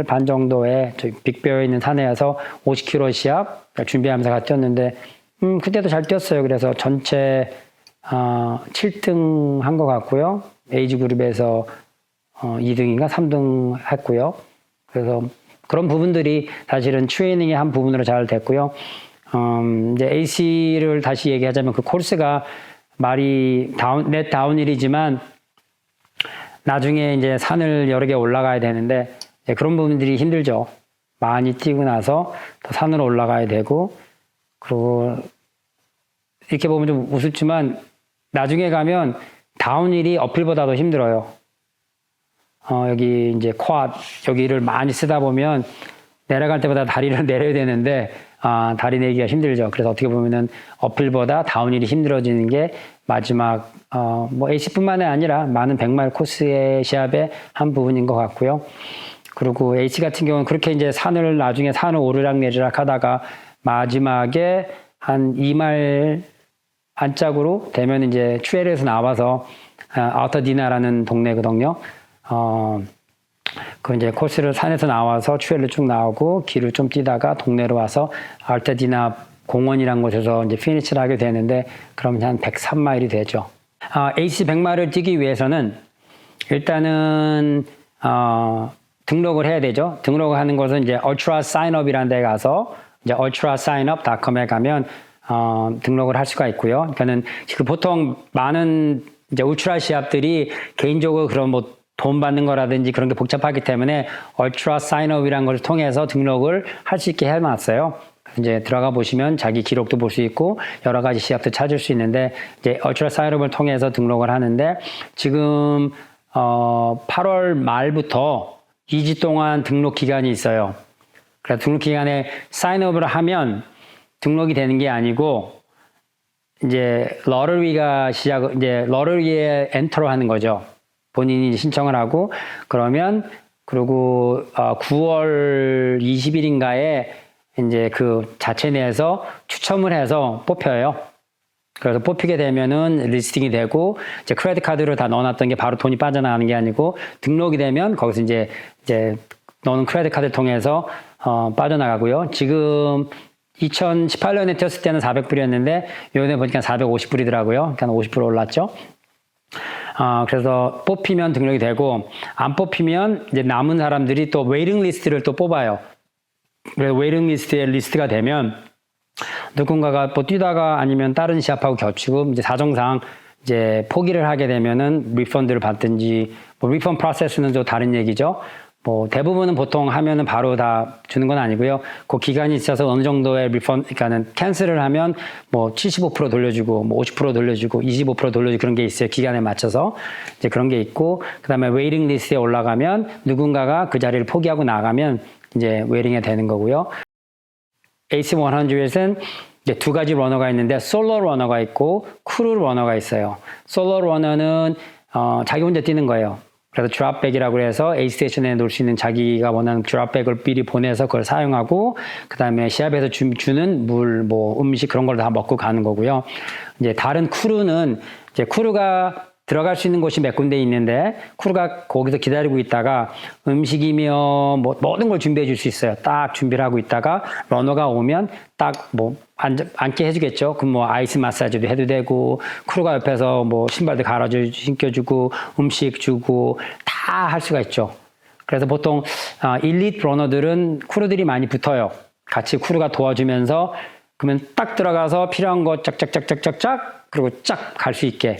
반 정도에 저희 빅베어에 있는 산에 가서 50km 시합 준비하면서 같이 뛰었는데, 그때도 잘 뛰었어요. 그래서 전체 7등 한 것 같고요. 에이지 그룹에서 2등인가 3등 했고요. 그래서 그런 부분들이 사실은 트레이닝의 한 부분으로 잘 됐고요. 이제 AC를 다시 얘기하자면 그 코스가 말이 넷 다운힐이지만 나중에 이제 산을 여러 개 올라가야 되는데, 그런 부분들이 힘들죠. 많이 뛰고 나서 또 산으로 올라가야 되고, 그리고 이렇게 보면 좀 우습지만 나중에 가면 다운힐이 어필보다 더 힘들어요. 여기 이제 여기를 많이 쓰다 보면 내려갈 때마다 다리를 내려야 되는데, 다리 내기가 힘들죠. 그래서 어떻게 보면은 어필보다 다운힐이 힘들어지는 게 마지막, 뭐 AC뿐만이 아니라 많은 100마일 코스의 시합의 한 부분인 것 같고요. 그리고 AC 같은 경우는 그렇게 이제 나중에 산을 오르락내리락 하다가 마지막에 한 2마일 안짝으로 되면 이제 트레일에서 나와서 아우터디나라는 동네거든요. 그 이제 코스를 산에서 나와서 트레일로 쭉 나오고 길을 좀 뛰다가 동네로 와서 알테디나 공원이란 곳에서 이제 피니시를 하게 되는데, 그럼 한 103마일이 되죠. AC 100마일을 뛰기 위해서는 일단은 등록을 해야 되죠. 등록을 하는 것은 이제 Ultra Sign Up이라는 데 가서 이제 ultrasignup.com에 가면 등록을 할 수가 있고요. 그러니까는 지금 보통 많은 이제 울트라 시합들이 개인적으로 그런 뭐 돈 받는 거라든지 그런 게 복잡하기 때문에 Ultra Sign Up이라는 걸 통해서 등록을 할 수 있게 해놨어요. 이제 들어가 보시면 자기 기록도 볼 수 있고 여러 가지 시합도 찾을 수 있는데, 이제 Ultra Sign Up을 통해서 등록을 하는데, 지금 8월 말부터 2주 동안 등록 기간이 있어요. 그래서 등록 기간에 사인업을 하면 등록이 되는 게 아니고, 이제 러러리에 엔터를 하는 거죠. 본인이 신청을 하고, 그리고 9월 20일인가에 이제 그 자체 내에서 추첨을 해서 뽑혀요. 그래서 뽑히게 되면은 리스팅이 되고, 이제 크레딧 카드로 다 넣어놨던 게 바로 돈이 빠져나가는 게 아니고, 등록이 되면 거기서 이제 너는 크레딧 카드 통해서 빠져나가고요. 지금 2018년에 뛰었을 때는 400불이었는데 요번에 보니까 450불이더라고요. 그러니까 50% 올랐죠. 그래서 뽑히면 등록이 되고 안 뽑히면 이제 남은 사람들이 또 웨이팅 리스트를 또 뽑아요. 그래서 웨이팅 리스트에 리스트가 되면 누군가가 뭐 뛰다가 아니면 다른 시합하고 겹치고 이제 사정상 이제 포기를 하게 되면은 리펀드를 받든지 뭐 리펀드 프로세스는 좀 다른 얘기죠. 뭐 대부분은 보통 하면은 바로 다 주는 건 아니고요. 그 기간이 있어서 어느 정도의 리펀드, 그러니까는 캔슬을 하면 뭐 75% 돌려주고, 뭐 50% 돌려주고, 25% 돌려주고 그런 게 있어요. 기간에 맞춰서 이제 그런 게 있고, 그다음에 웨이팅 리스트에 올라가면 누군가가 그 자리를 포기하고 나가면 이제 웨이팅이 되는 거고요. AC100은 이제 두 가지 러너가 있는데 솔로 러너가 있고 크루 러너가 있어요. 솔로 러너는 자기 혼자 뛰는 거예요. 그래서 드롭백이라고 해서 A스테이션에 놓을 수 있는 자기가 원하는 드롭백을 미리 보내서 그걸 사용하고 그 다음에 시합에서 주는 물, 뭐 음식 그런 걸 다 먹고 가는 거고요. 이제 다른 크루는 이제 크루가 들어갈 수 있는 곳이 몇 군데 있는데 크루가 거기서 기다리고 있다가 음식이며 뭐 모든 걸 준비해 줄 수 있어요. 딱 준비를 하고 있다가 러너가 오면 딱 뭐 앉게 해주겠죠. 그럼 뭐 아이스 마사지도 해도 되고 크루가 옆에서 뭐 신발도 갈아주고 신겨주고 음식 주고 다 할 수가 있죠. 그래서 보통 일리트 러너들은 크루들이 많이 붙어요. 같이 크루가 도와주면서 그러면 딱 들어가서 필요한 거 짝짝짝짝짝짝 그리고 쫙 갈 수 있게.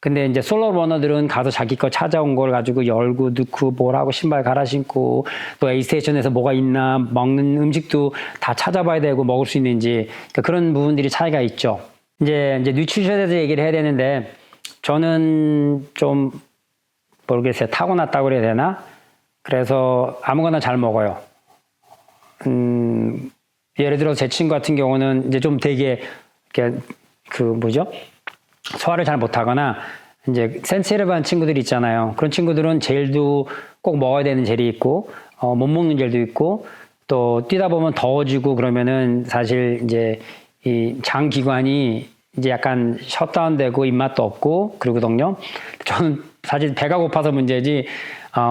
근데 이제 솔로 러너들은 가서 자기 거 찾아온 걸 가지고 열고 넣고 뭘 하고 신발 갈아 신고 또 A스테이션에서 뭐가 있나 먹는 음식도 다 찾아봐야 되고 먹을 수 있는지 그러니까 그런 부분들이 차이가 있죠. 이제 뉴트리션에 대해서 얘기를 해야 되는데 저는 좀 모르겠어요. 타고났다고 그래야 되나? 그래서 아무거나 잘 먹어요. 예를 들어 제 친구 같은 경우는 이제 좀 되게 소화를 잘 못하거나 이제 센시티브한 친구들이 있잖아요. 그런 친구들은 젤도 꼭 먹어야 되는 젤이 있고 못 먹는 젤도 있고 또 뛰다 보면 더워지고 그러면은 사실 이제 이 장 기관이 이제 약간 셧다운되고 입맛도 없고 그러거든요. 저는 사실 배가 고파서 문제지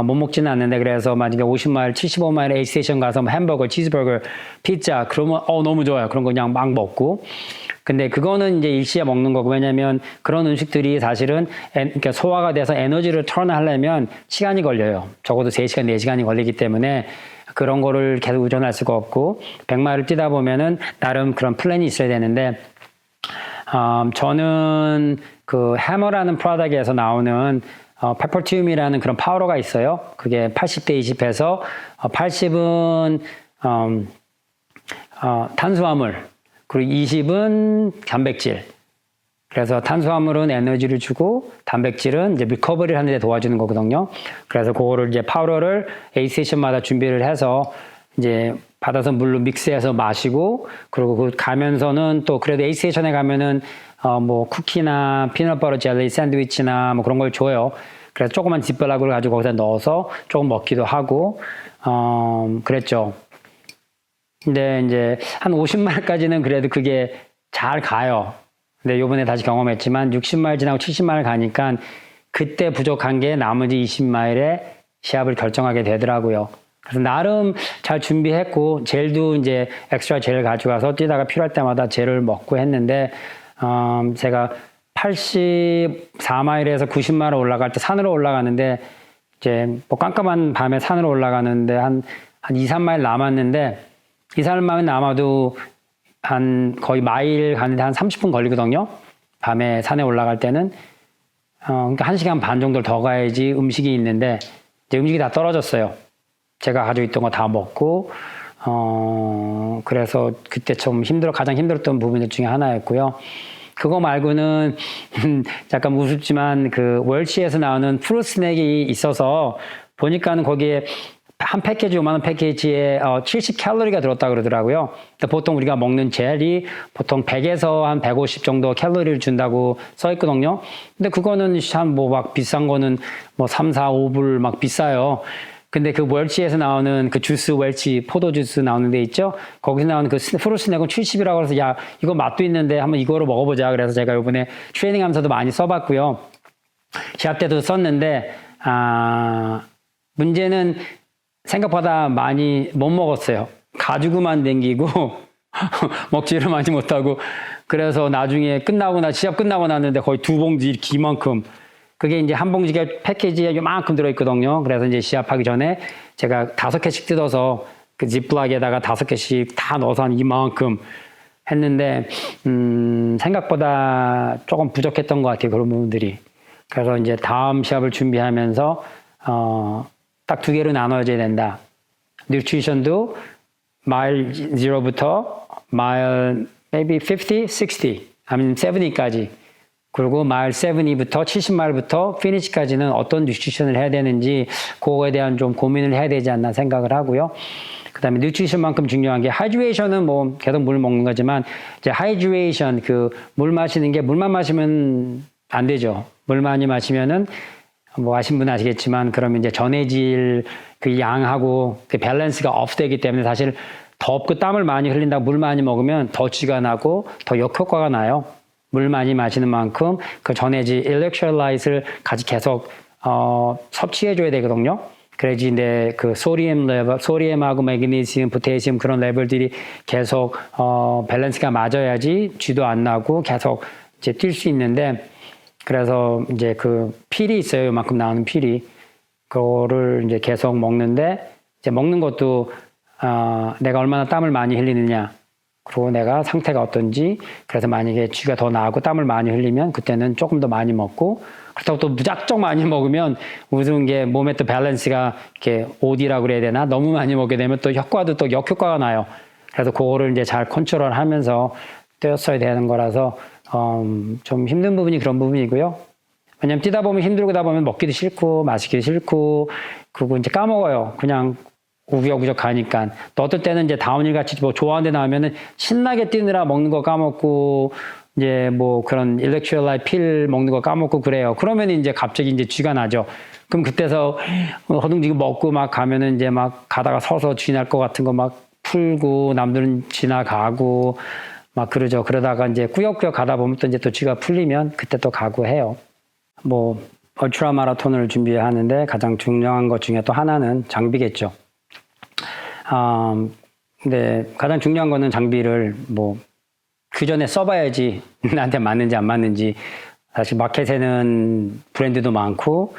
못 먹지는 않는데 그래서 만약에 50마일, 75마일 A스테이션 가서 햄버거, 치즈버거, 피자 그러면 너무 좋아요. 그런 거 그냥 막 먹고. 근데 그거는 이제 일시에 먹는 거고 왜냐면 그런 음식들이 사실은 그러니까 소화가 돼서 에너지를 턴하려면 시간이 걸려요. 적어도 3시간, 4시간이 걸리기 때문에 그런 거를 계속 의존할 수가 없고 100마일을 뛰다 보면은 나름 그런 플랜이 있어야 되는데 저는 그 해머라는 프로덕트에서 나오는 페퍼튠이라는 그런 파우더가 있어요. 그게 80대 20해서 80은 탄수화물 그리고 20은 단백질. 그래서 탄수화물은 에너지를 주고 단백질은 이제 리커버리를 하는 데 도와주는 거거든요. 그래서 그거를 이제 파우더를 A스테이션마다 준비를 해서 이제 받아서 물로 믹스해서 마시고 그리고 그 가면서는 또 그래도 A스테이션에 가면은 뭐 쿠키나 피넛버터 젤리 샌드위치나 뭐 그런 걸 줘요. 그래서 조그만 지퍼락을 가지고 거기다 넣어서 조금 먹기도 하고 그랬죠. 근데 이제 한 50마일까지는 그래도 그게 잘 가요. 근데 요번에 다시 경험했지만 60마일 지나고 70마일 가니까 그때 부족한 게 나머지 20마일에 시합을 결정하게 되더라고요. 그래서 나름 잘 준비했고 젤도 이제 엑스트라 젤 가져가서 뛰다가 필요할 때마다 젤을 먹고 했는데 제가 84마일에서 90마일 올라갈 때 산으로 올라가는데 이제 뭐 깜깜한 밤에 산으로 올라가는데 한 2, 3마일 남았는데 2, 3마일 남아도 한 거의 마일 가는데 한 30분 걸리거든요. 밤에 산에 올라갈 때는 그러니까 1시간 반 정도를 더 가야지 음식이 있는데 이제 음식이 다 떨어졌어요. 제가 가지고 있던 거 다 먹고 그래서 그때 좀 가장 힘들었던 부분 중에 하나였고요. 그거 말고는 잠깐 우습지만 그 월치에서 나오는 프루트 스낵이 있어서 보니까는 거기에 한 패키지 5만 원 패키지에 70칼로리가 들었다 그러더라고요. 보통 우리가 먹는 젤이 보통 100에서 한 150 정도 칼로리를 준다고 써 있거든요. 근데 그거는 참 뭐 막 비싼 거는 뭐 3, 4, 5불 막 비싸요. 근데 그 웰치에서 나오는 그 주스 웰치 포도 주스 나오는 데 있죠? 거기서 나오는 그 프루트 스낵은 70이라고 해서 야 이거 맛도 있는데 한번 이거로 먹어보자. 그래서 제가 이번에 트레이닝하면서도 많이 써봤고요. 시합 때도 썼는데 문제는 생각보다 많이 못 먹었어요. 가지고만 댕기고 먹지를 많이 못하고 그래서 나중에 시합 끝나고 났는데 거의 2봉지 이렇게 이만큼 그게 이제 한 봉지가 패키지에 요만큼 들어있거든요. 그래서 이제 시합하기 전에 제가 5개씩 뜯어서 그 지플락에다가 5개씩 다 넣어서 한 이만큼 했는데 생각보다 조금 부족했던 것 같아요. 그런 부분들이. 그래서 이제 다음 시합을 준비하면서 딱 2개로 나눠져야 된다. 뉴트리션도 마일 0부터 마일 maybe 50, 60, 아니면 70까지 그리고 마일 70부터 70마일부터 피니시까지는 어떤 뉴트리션을 해야 되는지 그거에 대한 좀 고민을 해야 되지 않나 생각을 하고요. 그 다음에 뉴트리션만큼 중요한 게 하이드레이션은 뭐 계속 물 먹는 거지만 이제 하이드레이션 그 물 마시는 게 물만 마시면 안 되죠. 물 많이 마시면은 뭐 아신 분 아시겠지만 그러면 이제 전해질 그 양하고 그 밸런스가 업되기 때문에 사실 덥고 땀을 많이 흘린다고 물 많이 먹으면 더 쥐가 나고 더 역효과가 나요. 물 많이 마시는 만큼 그 전해질 일렉트롤라이트를 같이 계속 섭취해줘야 되거든요. 그래야지 이제 그 소디움 레벨, 소디움하고 매그네슘, 포테시움 그런 레벨들이 계속 밸런스가 맞아야지 쥐도 안 나고 계속 이제 뛸 수 있는데 그래서 이제 그 필이 있어요. 이만큼 나오는 필이 그거를 이제 계속 먹는데 이제 먹는 것도 내가 얼마나 땀을 많이 흘리느냐 그리고 내가 상태가 어떤지 그래서 만약에 쥐가 더 나고 땀을 많이 흘리면 그때는 조금 더 많이 먹고 그렇다고 또 무작정 많이 먹으면 무슨 게 몸에 또 밸런스가 이렇게 OD라고 그래야 되나 너무 많이 먹게 되면 또 효과도 또 역효과가 나요. 그래서 그거를 이제 잘 컨트롤하면서 뛰었어야 되는 거라서 좀 힘든 부분이 그런 부분이고요. 왜냐면 뛰다 보면 힘들고 다 보면 먹기도 싫고 마시기도 싫고 그거 이제 까먹어요. 그냥 우격우격 가니까. 또 어떨 때는 이제 다운힐 같이 뭐 좋아하는 데 나오면은 신나게 뛰느라 먹는 거 까먹고 이제 뭐 그런 일렉트롤라이트 필 먹는 거 까먹고 그래요. 그러면 이제 갑자기 이제 쥐가 나죠. 그럼 그때서 허둥지둥 먹고 막 가면은 이제 막 가다가 서서 쥐 날 것 같은 거 막 풀고 남들은 지나가고 막 그러죠. 그러다가 이제 꾸역꾸역 가다 보면 또 이제 또 쥐가 풀리면 그때 또 가고 해요. 뭐 얼트라 마라톤을 준비하는데 가장 중요한 것 중에 또 하나는 장비겠죠. 근데 가장 중요한 거는 장비를 뭐 그 전에 써봐야지 나한테 맞는지 안 맞는지. 사실 마켓에는 브랜드도 많고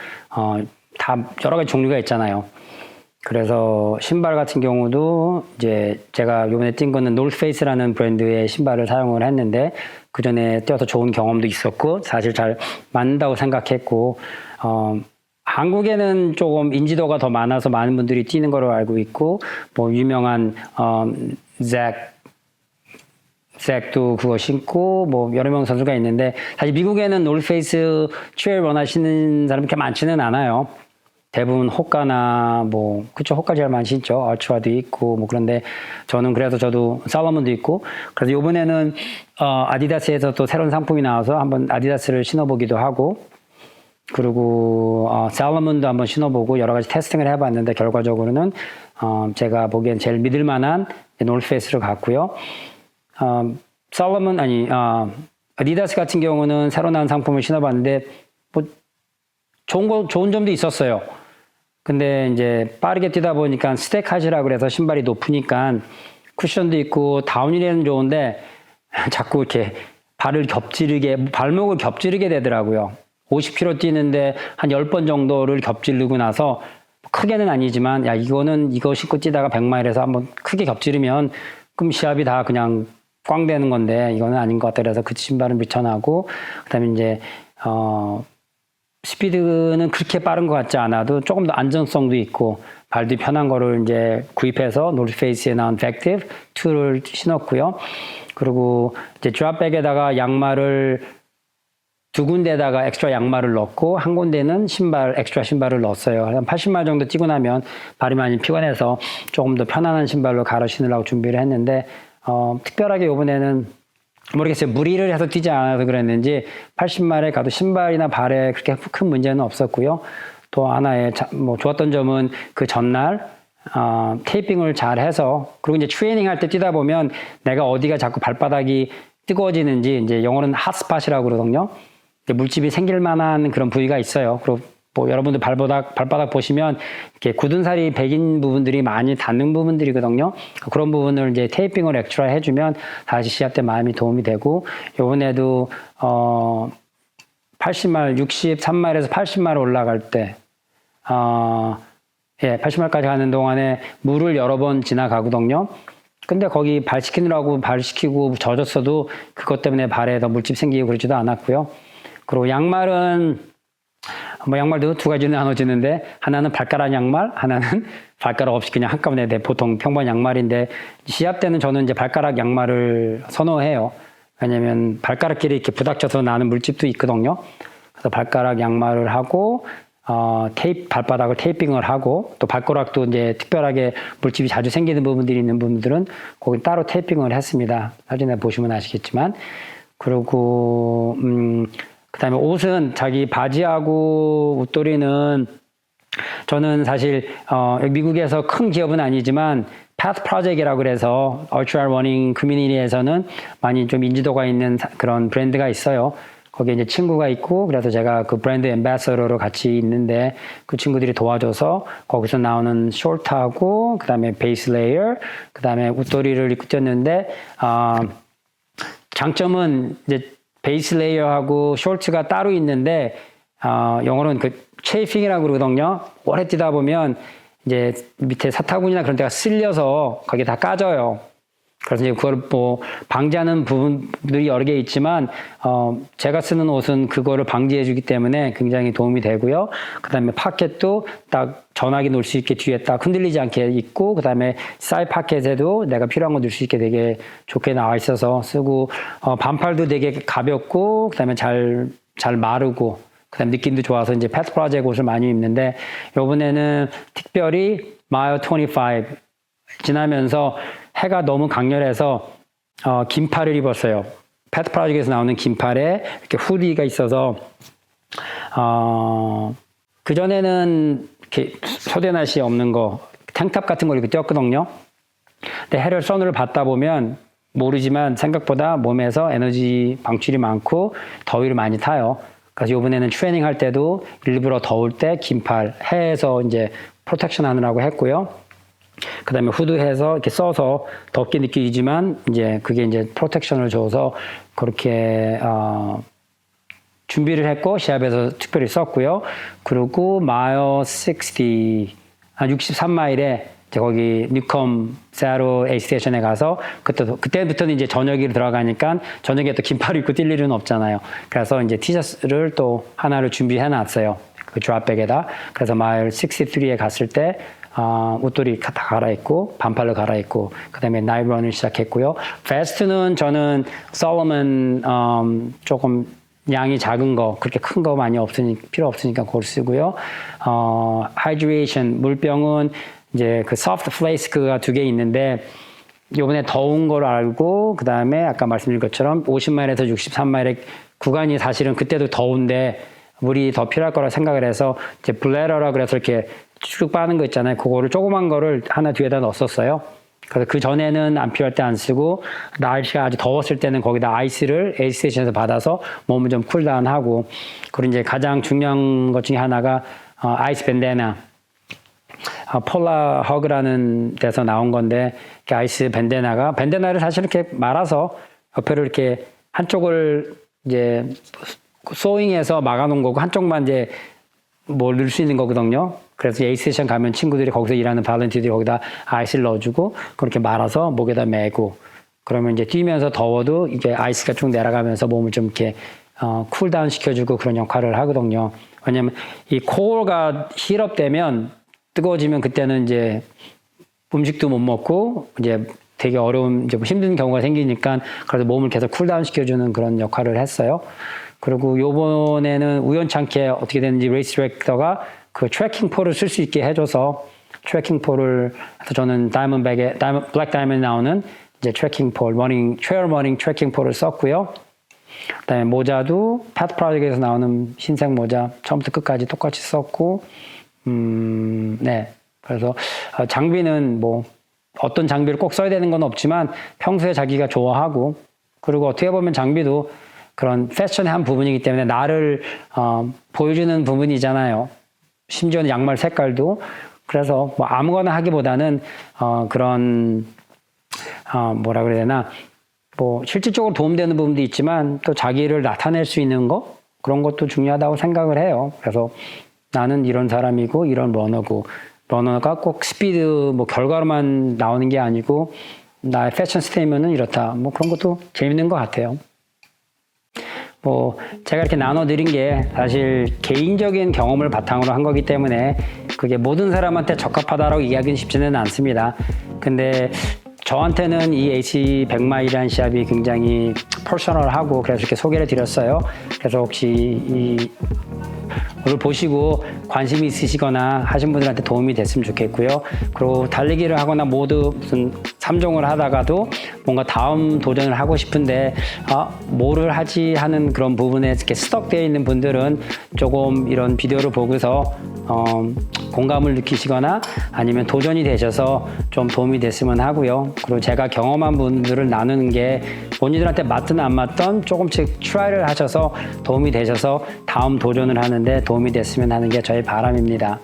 다 여러 가지 종류가 있잖아요. 그래서 신발 같은 경우도 이제 제가 요번에 뛴 거는 노스페이스라는 브랜드의 신발을 사용을 했는데 그 전에 뛰어서 좋은 경험도 있었고 사실 잘 맞는다고 생각했고 한국에는 조금 인지도가 더 많아서 많은 분들이 뛰는 거로 알고 있고 뭐 유명한 잭도 그거 신고 뭐 여러 명 선수가 있는데 사실 미국에는 노스페이스 트레일 원하시는 사람이 그렇게 많지는 않아요. 대부분 호가나 뭐 그쵸 호가 제일 많이 신죠. 얼트라도 있고 뭐 그런데 저는 그래서 저도 살로몬도 있고 그래서 이번에는 아디다스에서 또 새로운 상품이 나와서 한번 아디다스를 신어보기도 하고 그리고 살로몬도 한번 신어보고 여러 가지 테스팅을 해봤는데 결과적으로는 제가 보기엔 제일 믿을만한 노스페이스를 갔고요. 살로몬 아디다스 같은 경우는 새로 나온 상품을 신어봤는데 뭐 좋은 점도 있었어요. 근데 이제 빠르게 뛰다 보니까 스택하시라 그래서 신발이 높으니까 쿠션도 있고 다운힐에는 좋은데 자꾸 이렇게 발목을 겹지르게 되더라고요. 50km 뛰는데 한 10번 정도를 겹지르고 나서 크게는 아니지만 야 이거 신고 뛰다가 100마일에서 한번 크게 겹지르면 그럼 시합이 다 그냥 꽝 되는 건데 이거는 아닌 것 같다 그래서 그 신발은 리턴하고 그다음에 이제 스피드는 그렇게 빠른 것 같지 않아도 조금 더 안정성도 있고 발도 편한 거를 이제 구입해서 노스페이스에 나온 팩티브 2를 신었고요. 그리고 이제 드랍백에다가 양말을 2군데다가 엑스트라 양말을 넣고 한 군데는 엑스트라 신발을 넣었어요. 한 80마일 정도 뛰고 나면 발이 많이 피곤해서 조금 더 편안한 신발로 갈아 신으려고 준비를 했는데 특별하게 이번에는 모르겠어요. 무리를 해서 뛰지 않아서 그랬는지 80마일에 가도 신발이나 발에 그렇게 큰 문제는 없었고요. 또 하나의 뭐 좋았던 점은 그 전날 테이핑을 잘 해서 그리고 이제 트레이닝 할 때 뛰다 보면 내가 어디가 자꾸 발바닥이 뜨거워지는지 이제 영어로는 핫스팟이라고 그러거든요. 물집이 생길 만한 그런 부위가 있어요. 그리고 뭐 여러분들 발바닥 보시면 이렇게 굳은 살이 배긴 부분들이 많이 닿는 부분들이거든요. 그런 부분을 이제 테이핑을 엑스트라 해주면 다시 시합 때 마음이 도움이 되고, 요번에도 80마일, 63마일에서 80마일 올라갈 때 80마일까지 가는 동안에 물을 여러 번 지나가거든요. 근데 거기 발 시키느라고 발 시키고 젖었어도 그것 때문에 발에 더 물집 생기고 그러지도 않았고요. 그리고 양말은 뭐 양말도 두 가지로 나눠지는데, 하나는 발가락 양말, 하나는 발가락 없이 그냥 한꺼번에 보통 평범한 양말인데, 시합 때는 저는 이제 발가락 양말을 선호해요. 왜냐면 발가락끼리 이렇게 부닥쳐서 나는 물집도 있거든요. 그래서 발가락 양말을 하고 발바닥을 테이핑을 하고, 또 발가락도 이제 특별하게 물집이 자주 생기는 부분들이 있는 분들은 거기 따로 테이핑을 했습니다. 사진에 보시면 아시겠지만. 그리고 그다음에 옷은 자기 바지하고 웃도리는, 저는 사실 미국에서 큰 기업은 아니지만 Path Project이라고 그래서 Ultra Running 커뮤니티에서는 많이 좀 인지도가 있는 그런 브랜드가 있어요. 거기에 이제 친구가 있고, 그래서 제가 그 브랜드 앰바서더로 같이 있는데, 그 친구들이 도와줘서 거기서 나오는 숄트하고 그다음에 베이스 레이어, 그다음에 웃도리를 입고 뛰었는데, 장점은 이제 베이스 레이어하고 숄트가 따로 있는데, 영어로는 그 체이핑이라고 그러거든요. 오래 뛰다 보면 이제 밑에 사타구니나 그런 데가 쓸려서 거기에 다 까져요. 그래서 이제 그걸 뭐 방지하는 부분들이 여러 개 있지만, 제가 쓰는 옷은 그거를 방지해주기 때문에 굉장히 도움이 되고요. 그 다음에 파켓도 딱 전화기 놓을 수 있게 뒤에 딱 흔들리지 않게 있고, 그 다음에 사이드 파켓에도 내가 필요한 거 넣을 수 있게 되게 좋게 나와 있어서 쓰고, 반팔도 되게 가볍고, 그 다음에 잘 마르고, 그 다음에 느낌도 좋아서 이제 패스 프로젝트 옷을 많이 입는데, 요번에는 특별히 마일 25 지나면서 해가 너무 강렬해서 긴팔을 입었어요. 패트 프로젝트에서 나오는 긴팔에 이렇게 후디가 있어서, 그전에는 이렇게 소대낫이 없는 거, 탱탑 같은 걸 이렇게 뛰었거든요. 근데 해를 선을 받다 보면 모르지만 생각보다 몸에서 에너지 방출이 많고 더위를 많이 타요. 그래서 이번에는 트레이닝 할 때도 일부러 더울 때 긴팔, 해에서 이제 프로텍션 하느라고 했고요. 그 다음에 후드해서 이렇게 써서 덥게 느끼지만, 이제 그게 이제 프로텍션을 줘서 그렇게, 준비를 했고, 시합에서 특별히 썼고요. 그리고 마일 63마일에 거기 뉴컴 세아로 A 스테이션에 가서, 그때부터는 이제 저녁이 들어가니까 저녁에 또 긴팔 입고 뛸 일은 없잖아요. 그래서 이제 티셔츠를 또 하나를 준비해 놨어요. 그 드랍백에다. 그래서 마일 63에 갔을 때, 옷도리 다 갈아입고, 반팔로 갈아입고, 그 다음에 나이트런을 시작했고요. 베스트는 저는 솔로몬, 조금 양이 작은 거, 그렇게 큰 거 많이 필요 없으니까 그걸 쓰고요. 하이드레이션, 물병은 이제 그 소프트 플레이스크가 2개 있는데, 요번에 더운 걸 알고, 그 다음에 아까 말씀드린 것처럼 50마일에서 63마일의 구간이 사실은 그때도 더운데, 물이 더 필요할 거라 생각을 해서, 이제 블레러라 그래서 이렇게 쭉 빠는 거 있잖아요. 그거를 조그만 거를 하나 뒤에다 넣었었어요. 그래서 그 전에는 안 필요할 때 안 쓰고, 날씨가 아주 더웠을 때는 거기다 아이스를 에이스테이션에서 받아서 몸을 좀 쿨다운하고, 그리고 이제 가장 중요한 것 중에 하나가 아이스 밴데나, 폴라 허그라는 데서 나온 건데, 아이스 밴데나를 사실 이렇게 말아서 옆에를 이렇게 한쪽을 이제 소잉해서 막아놓은 거고, 한쪽만 이제 뭘 넣을 수 있는 거거든요. 그래서 에이스테이션 가면 친구들이 거기서 일하는 발렌티들이 거기다 아이스를 넣어주고, 그렇게 말아서 목에다 메고, 그러면 이제 뛰면서 더워도 이게 아이스가 쭉 내려가면서 몸을 좀 이렇게 쿨다운 시켜주고 그런 역할을 하거든요. 왜냐면 이 코어가 힐업되면, 뜨거워지면 그때는 이제 음식도 못 먹고 이제 되게 어려운, 이제 힘든 경우가 생기니까, 그래서 몸을 계속 쿨다운 시켜주는 그런 역할을 했어요. 그리고 요번에는 우연찮게 어떻게 됐는지 레이스 디렉터가 그 트래킹 폴을 쓸 수 있게 해줘서, 트래킹 폴을 해서 저는 블랙 다이몬드 나오는 이제 트래킹 폴, 트레일 러닝 트래킹 폴을 썼고요. 그 다음에 모자도 패트 프로젝트에서 나오는 흰색 모자 처음부터 끝까지 똑같이 썼고, 네. 그래서 장비는 뭐 어떤 장비를 꼭 써야 되는 건 없지만 평소에 자기가 좋아하고, 그리고 어떻게 보면 장비도 그런 패션의 한 부분이기 때문에 나를 보여주는 부분이잖아요. 심지어는 양말 색깔도. 그래서 뭐 아무거나 하기보다는 그런 뭐라 그래야 되나, 뭐 실질적으로 도움되는 부분도 있지만 또 자기를 나타낼 수 있는 거, 그런 것도 중요하다고 생각을 해요. 그래서 나는 이런 사람이고 이런 러너고, 러너가 꼭 스피드 뭐 결과로만 나오는 게 아니고 나의 패션 스테이트먼트는 이렇다, 뭐 그런 것도 재밌는 것 같아요. 뭐 제가 이렇게 나눠드린 게 사실 개인적인 경험을 바탕으로 한 거기 때문에 그게 모든 사람한테 적합하다라고 이야기는 쉽지는 않습니다. 근데 저한테는 이 H100마일이라는 시합이 굉장히 퍼스널하고 그래서 이렇게 소개를 드렸어요. 그래서 혹시 오늘 보시고 관심이 있으시거나 하신 분들한테 도움이 됐으면 좋겠고요. 그리고 달리기를 하거나 모두 무슨 3종을 하다가도 뭔가 다음 도전을 하고 싶은데 뭐를 하지 하는 그런 부분에 이렇게 스톡되어 있는 분들은 조금 이런 비디오를 보고서 공감을 느끼시거나 아니면 도전이 되셔서 좀 도움이 됐으면 하고요. 그리고 제가 경험한 분들을 나누는 게 본인들한테 맞든 안 맞든 조금씩 트라이를 하셔서 도움이 되셔서 다음 도전을 하는데 도움이 됐으면 하는 게 저의 바람입니다.